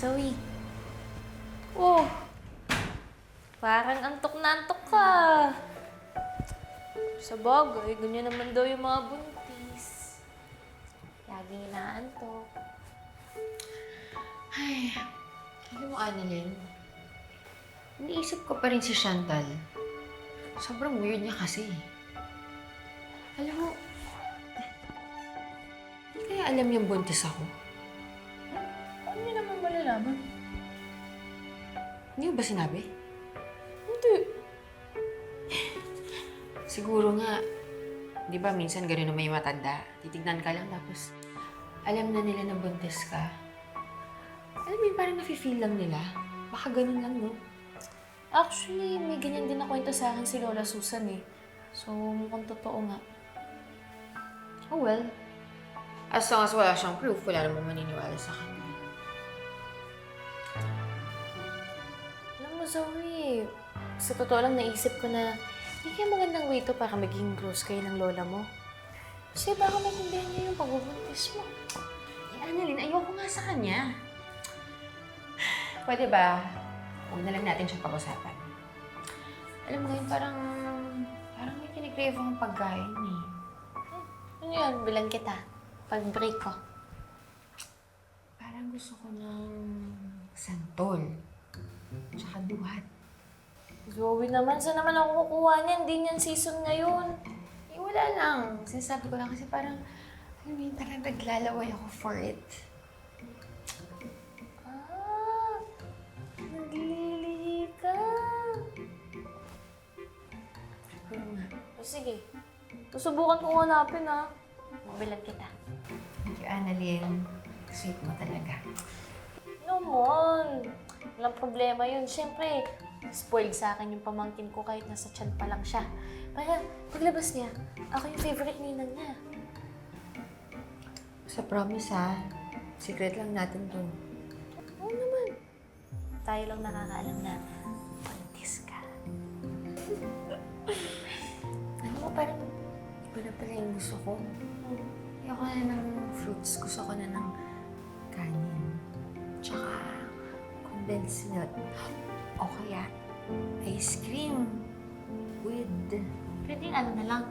Zoe. Oh, parang antok na antok ka. Sa bagay, ganyan naman daw yung mga buntis. Laging inaantok. Ay, alam mo, Annalyn, iniisip ko pa rin si Chantal. Sobrang weird niya kasi. Alam mo, hindi kaya alam yung buntis ako. Ano niya naman malalaman? Hindi mo ba sinabi? Hindi. Siguro nga, di ba minsan gano'n na may matanda. Titignan ka lang tapos alam na nila na buntis ka. Alam mo yun, parang nafe-feel lang nila. Baka ganun lang, no? Actually, may ganyan din na kwento sa akin si Lola Susan eh. So, mukhang totoo nga. Oh well. As long as wala siyang proof, wala namang maniniwala sa kanya. Alam mo, Zoe, sa totoo lang naisip ko na hindi kaya magandang way to para maging close kayo ng lola mo. Kasi baka maintindihan niya yung pagbubuntis mo. Eh, Annalyn, ayoko nga sa kanya. Pwede ba, huwag na lang natin siyang pag-usapan. Alam mo yun, parang may kinikrave akong pagkain eh. Ano yun? Bilang kita. Pag-break ko. Parang gusto ko ng santol. Tsaka duhat. Zoe naman, saan naman ako kukuha niyan? Hindi niyan season ngayon. Eh, wala lang. Sinasabi ko lang kasi parang, alam mo yun, parang naglalaway ako for it. Ah, naglilihi ka. Siguro nga. O sige, susubukan kong hanapin ha. Mabilan kita. Thank you, Annalyn. Sweet mo talaga. Naman. Walang problema yun. Siyempre, spoiled sa akin yung pamangkin ko kahit nasa tiyan pa lang siya. Para paglabas niya, ako yung favorite ninang niya. Sa promise ha, secret lang natin to. Oo naman. Tayo lang nakakaalam na buntis ka. Ano mo, parang iba na pala yung gusto ko. Ayoko na ng fruits. Gusto ko na ng kanin. Tsaka condensed milk. O kaya ice cream with... Pwede ano na lang.